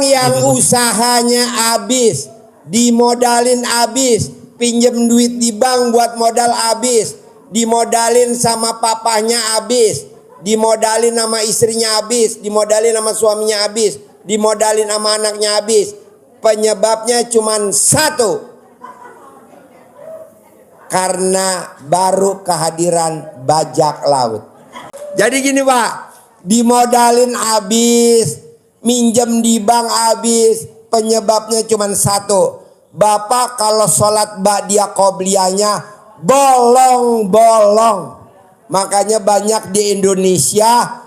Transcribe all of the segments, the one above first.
Orang yang usahanya habis, dimodalin habis, pinjem duit di bank buat modal habis, dimodalin sama papahnya habis, dimodalin sama istrinya habis, dimodalin sama suaminya habis, dimodalin sama anaknya habis. Penyebabnya cuma satu. Karena baru kehadiran bajak laut. Jadi gini Pak, dimodalin habis, minjem di bank habis, penyebabnya cuma satu. Bapak kalau sholat ba'diyah qobliyahnya bolong-bolong. Makanya banyak di Indonesia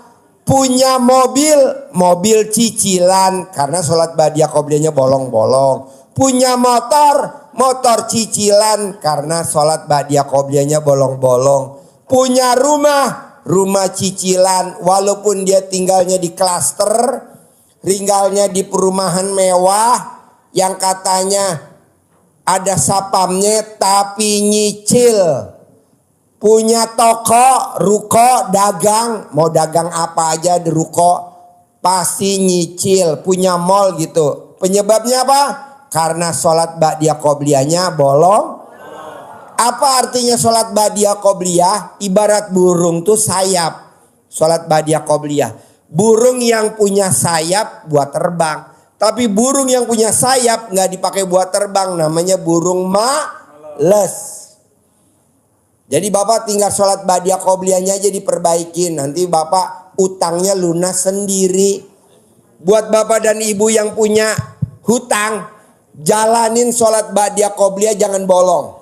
punya mobil cicilan karena sholat ba'diyah qobliyahnya bolong-bolong. Punya motor cicilan karena sholat ba'diyah qobliyahnya bolong-bolong. Punya rumah cicilan walaupun dia tinggalnya di klaster, tinggalnya di perumahan mewah yang katanya ada sapamnya tapi nyicil. Punya toko, ruko, dagang, mau dagang apa aja di ruko pasti nyicil. Punya mall gitu. Penyebabnya apa? Karena sholat ba'diyah qobliyahnya bolong. Apa artinya sholat ba'diyah qobliyah? Ibarat burung tuh sayap. Sholat ba'diyah qobliyah. Burung yang punya sayap buat terbang. Tapi burung yang punya sayap nggak dipakai buat terbang. Namanya burung males. Jadi Bapak tinggal sholat ba'diyah qobliyahnya aja diperbaikin. Nanti Bapak utangnya lunas sendiri. Buat Bapak dan Ibu yang punya hutang, jalanin sholat ba'diyah qobliyah jangan bolong.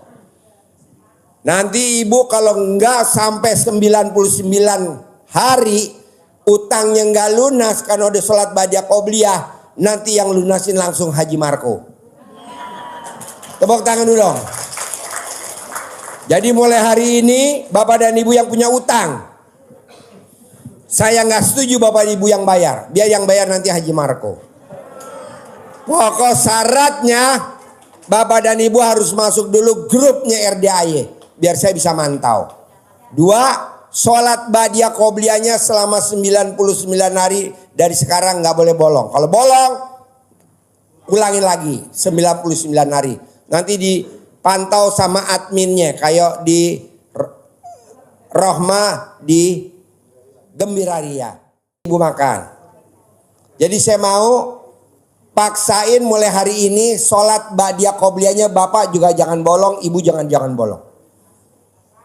Nanti Ibu kalau enggak sampai 99 hari utangnya enggak lunas karena udah sholat ba'diyah qobliyah, nanti yang lunasin langsung Haji Marco. Tepuk tangan dulu dong. Jadi mulai hari ini Bapak dan Ibu yang punya utang, saya nggak setuju Bapak Ibu yang bayar. Biar yang bayar nanti Haji Marco. Pokok syaratnya Bapak dan Ibu harus masuk dulu grupnya RDAY biar saya bisa mantau. 2, sholat ba'diyah qobliyahnya selama 99 hari dari sekarang nggak boleh bolong. Kalau bolong ulangin lagi 99 hari. Nanti dipantau sama adminnya kayak di Rohma di Gembiraria. Ibu makan. Jadi saya mau paksain mulai hari ini sholat ba'diyah qobliyahnya Bapak juga jangan bolong, Ibu jangan bolong.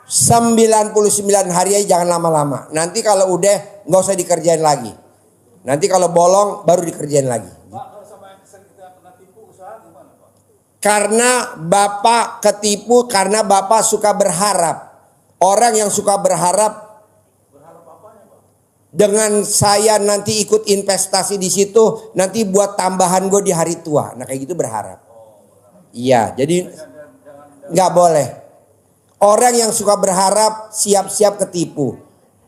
99 hari aja jangan lama-lama. Nanti kalau udah nggak usah dikerjain lagi. Nanti kalau bolong baru dikerjain lagi. Pak, kalau sama yang kita pernah tipu usaha gimana Pak? Karena Bapak ketipu karena Bapak suka berharap. Orang yang suka berharap dengan saya nanti ikut investasi di situ, nanti buat tambahan gue di hari tua. Nah kayak gitu berharap. Iya, jadi nggak boleh. Orang yang suka berharap siap-siap ketipu.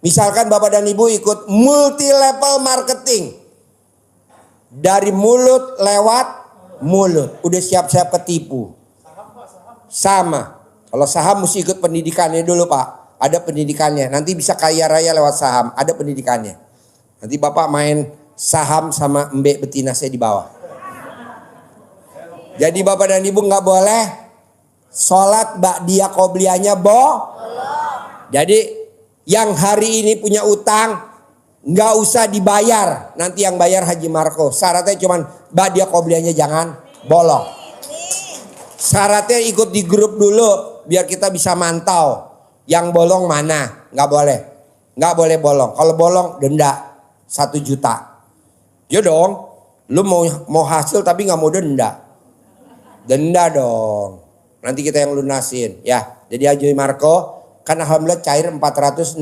Misalkan Bapak dan Ibu ikut multi level marketing. Dari mulut lewat mulut. Udah siap-siap ketipu. Sama. Kalau saham mesti ikut pendidikannya dulu Pak. Ada pendidikannya. Nanti bisa kaya raya lewat saham. Ada pendidikannya. Nanti Bapak main saham sama mbek betina saya di bawah. Jadi Bapak dan Ibu nggak boleh sholat ba'diyah qobliyahnya Jadi yang hari ini punya utang nggak usah dibayar. Nanti yang bayar Haji Marco. Syaratnya cuma ba'diyah qobliyahnya jangan bolong. Syaratnya ikut di grup dulu biar kita bisa mantau. Yang bolong mana? Nggak boleh. Nggak boleh bolong. Kalau bolong denda 1 juta. Ya dong. Lu mau hasil tapi nggak mau denda. Denda dong. Nanti kita yang lunasin. Ya. Jadi Haji Marco kan alhamdulillah cair 460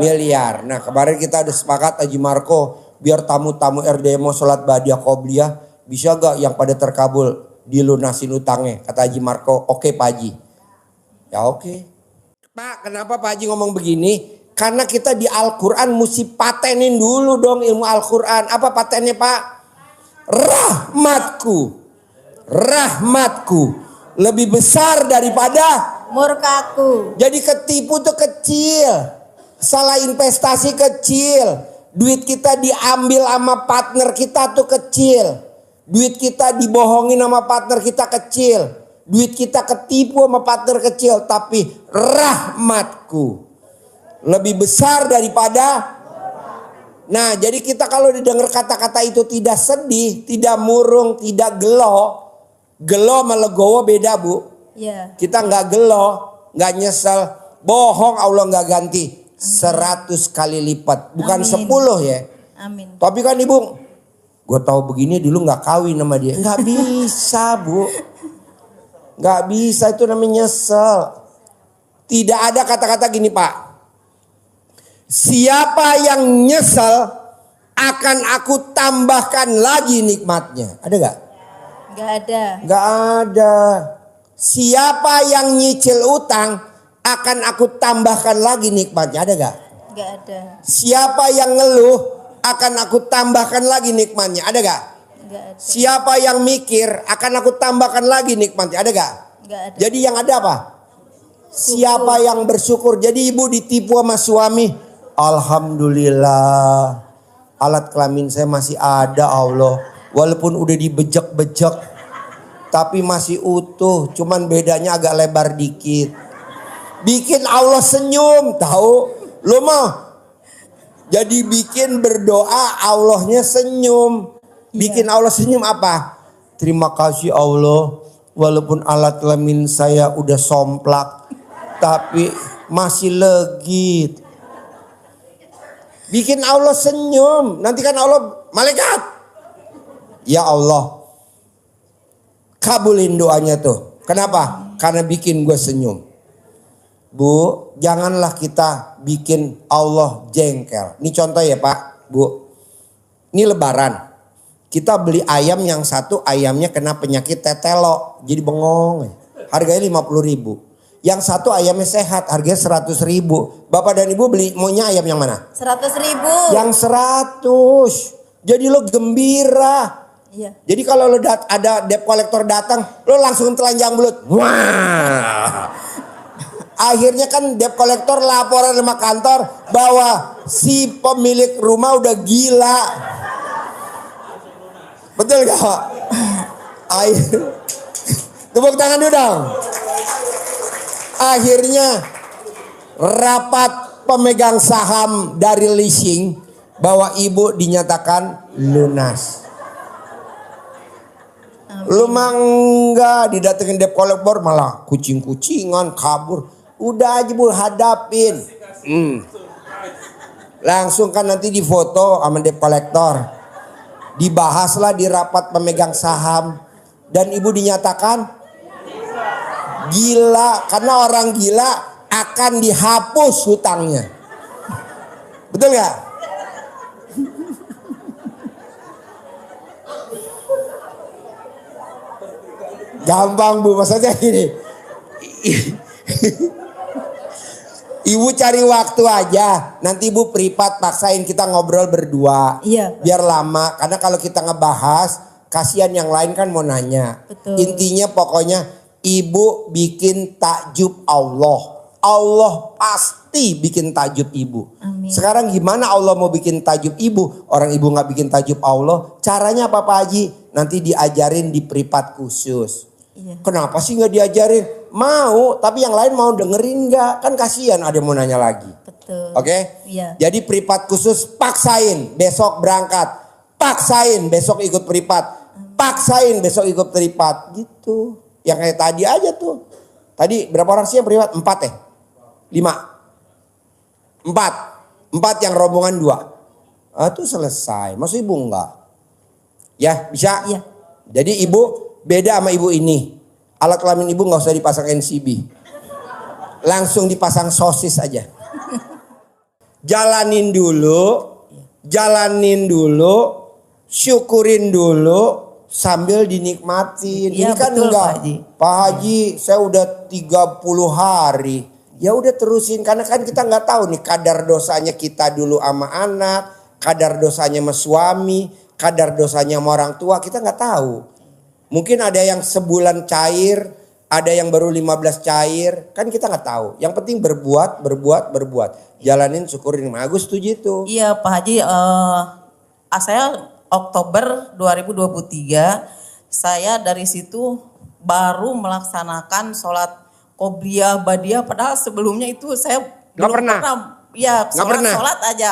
miliar. Nah kemarin kita udah sepakat Haji Marco. Biar tamu-tamu RD mau sholat ba'diyah qobliyah. Bisa gak yang pada terkabul dilunasin utangnya? Kata Haji Marco. Oke Pak Haji. Ya oke. Pak, kenapa Pak Haji ngomong begini? Karena kita di Al-Quran mesti patenin dulu dong ilmu Al-Quran. Apa patennya Pak? Rahmatku lebih besar daripada murkaku. Jadi ketipu tuh kecil. Salah investasi kecil. Duit kita diambil sama partner kita tuh kecil. Duit kita dibohongin sama partner kita kecil. Duit kita ketipu sama partner kecil. Tapi rahmatku lebih besar daripada. Nah jadi kita kalau didengar kata-kata itu tidak sedih, tidak murung, tidak gelo. Gelo sama legowo beda bu. Iya. Kita nggak gelo, nggak nyesel. Bohong Allah nggak ganti. 100 kali lipat. Bukan Amin. 10 ya. Amin. Tapi kan ibu, gue tahu begini dulu nggak kawin sama dia. Nggak bisa bu. Nggak bisa, itu namanya nyesel. Tidak ada kata-kata gini pak. Siapa yang nyesel akan aku tambahkan lagi nikmatnya. Ada gak? Gak ada. Gak ada. Siapa yang nyicil utang akan aku tambahkan lagi nikmatnya. Ada gak? Gak ada. Siapa yang ngeluh akan aku tambahkan lagi nikmatnya. Ada gak? Gak ada. Siapa yang mikir akan aku tambahkan lagi nikmatnya. Ada gak? Gak ada. Jadi yang ada apa? Siapa yang bersyukur. Jadi ibu ditipu sama suami. Alhamdulillah. Alat kelamin saya masih ada Allah. Walaupun udah dibejek-bejek. Tapi masih utuh. Cuman bedanya agak lebar dikit. Bikin Allah senyum. Tahu? Lo mah. Jadi bikin berdoa Allahnya senyum. Bikin Allah senyum apa? Terima kasih Allah. Walaupun alat kelamin saya udah somplak. Tapi masih legit. Bikin Allah senyum. Nanti kan Allah malaikat. Ya Allah. Kabulin doanya tuh. Kenapa? Karena bikin gue senyum. Bu, janganlah kita bikin Allah jengkel. Ini contoh ya Pak, Bu. Ini lebaran. Kita beli ayam yang satu ayamnya kena penyakit tetelo. Jadi bengong. Harganya 50.000. Yang satu ayamnya sehat, harganya 100.000. Bapak dan Ibu beli maunya ayam yang mana? 100.000. Yang 100. Jadi lo gembira. Iya. Jadi kalau lo ada debt collector datang, lo langsung telanjang belut. Wah. Akhirnya kan debt collector laporan sama kantor bahwa si pemilik rumah udah gila. Betul gak Pak? Tepuk tangan dulu dong. Akhirnya rapat pemegang saham dari leasing bahwa ibu dinyatakan lunas. Lu mah enggak didatengin debt collector malah kucing-kucingan kabur. Udah aja Bu hadapin. Langsung kan nanti difoto sama debt collector. Dibahaslah di rapat pemegang saham. Dan ibu dinyatakan gila. Karena orang gila akan dihapus hutangnya. Betul gak? Gampang Bu, maksudnya gini. Ibu cari waktu aja. Nanti ibu privat paksain kita ngobrol berdua. Iya. Biar lama. Karena kalau kita ngebahas, kasihan yang lain kan mau nanya. Betul. Intinya pokoknya ibu bikin takjub Allah. Allah pasti bikin takjub ibu. Amin. Sekarang gimana Allah mau bikin takjub ibu? Orang ibu gak bikin takjub Allah. Caranya apa Pak Haji? Nanti diajarin di privat khusus. Iya. Kenapa sih gak diajarin? Mau, tapi yang lain mau dengerin gak? Kan kasihan ada yang mau nanya lagi. Betul. Oke? Iya. Jadi privat khusus paksain besok berangkat. Paksain besok ikut privat. Paksain besok ikut privat. Gitu. Yang kayak tadi aja tuh. Tadi berapa orang sih yang privat? 4 ya? 5? 4 yang rombongan 2. Itu selesai. Maksud ibu enggak? Ya bisa? Iya. Jadi ibu beda sama ibu ini. Alat kelamin ibu gak usah dipasang NCB. Langsung dipasang sosis aja. Jalanin dulu, syukurin dulu sambil dinikmatin. Iya, Ini kan betul, enggak. Pak Haji. Pak Haji, saya udah 30 hari. Ya udah terusin karena kan kita nggak tahu nih kadar dosanya kita dulu sama anak, kadar dosanya sama suami, kadar dosanya sama orang tua, kita nggak tahu. Mungkin ada yang sebulan cair, Ada yang baru 15 cair. Kan kita nggak tahu. Yang penting berbuat. Jalanin, syukurin. Aku setuju itu. Iya Pak Haji, saya Oktober 2023, saya dari situ baru melaksanakan sholat qobliyah badiah, padahal sebelumnya itu saya Nggak belum pernah? Ya, Nggak pernah? sholat aja,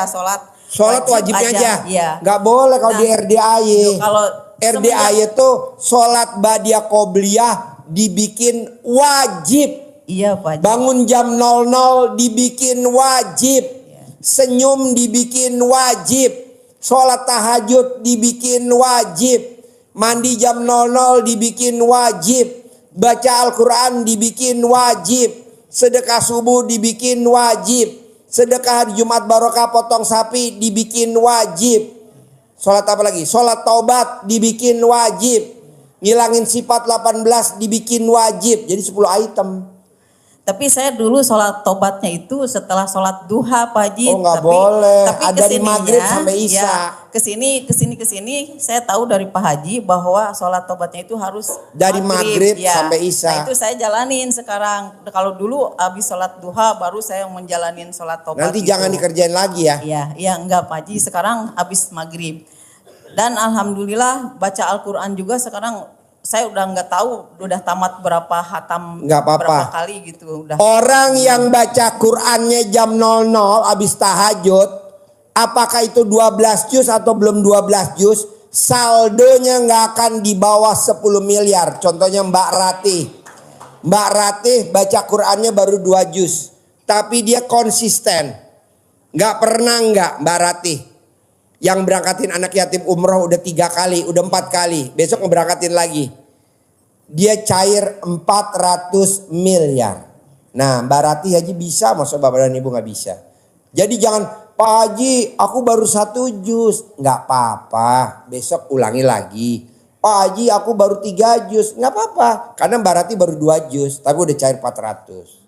Sholat wajibnya aja. Iya. Nggak boleh kalau di RDAY. Kalau RDAY itu sholat badiah qobliyah dibikin wajib. Iya Pak Haji. Bangun jam 00 dibikin wajib. Senyum dibikin wajib. Sholat tahajud dibikin wajib. Mandi jam 00 dibikin wajib. Baca Al-Quran dibikin wajib. Sedekah subuh dibikin wajib. Sedekah hari Jumat Barokah potong sapi dibikin wajib. Sholat apa lagi? Sholat taubat dibikin wajib. Ngilangin sifat 18 dibikin wajib. Jadi 10 item. Tapi saya dulu sholat tobatnya itu setelah sholat duha Pak Haji. Oh, nggak boleh. Dari kesininya, maghrib sampai isya. Ya, kesini saya tahu dari Pak Haji bahwa sholat tobatnya itu harus Dari maghrib ya. sampai isya. Nah itu saya jalanin sekarang. Kalau dulu habis sholat duha baru saya menjalanin sholat tobat. Nanti itu. jangan dikerjain lagi ya. Iya enggak Pak Haji. Sekarang habis maghrib. Dan alhamdulillah baca Al-Quran juga sekarang saya udah nggak tahu udah tamat berapa hatam, Nggak apa-apa. berapa kali gitu udah. Orang yang baca Qur'annya jam 00 habis tahajud, apakah itu 12 juz atau belum 12 juz, saldonya nggak akan di bawah 10 miliar. Contohnya Mbak Ratih. Mbak Ratih baca Qur'annya baru 2 juz, tapi dia konsisten. Nggak pernah Mbak Ratih yang berangkatin anak yatim umroh udah 3 kali, udah 4 kali. Besok ngeberangkatin lagi. Dia cair 400 miliar. Nah Mbak Ratih Haji bisa, maksud Bapak dan Ibu nggak bisa. Jadi jangan, Pak Haji aku baru 1 juz. Nggak apa-apa, besok ulangi lagi. Pak Haji aku baru 3 juz. Nggak apa-apa, karena Mbak Ratih baru 2 juz, tapi udah cair 400.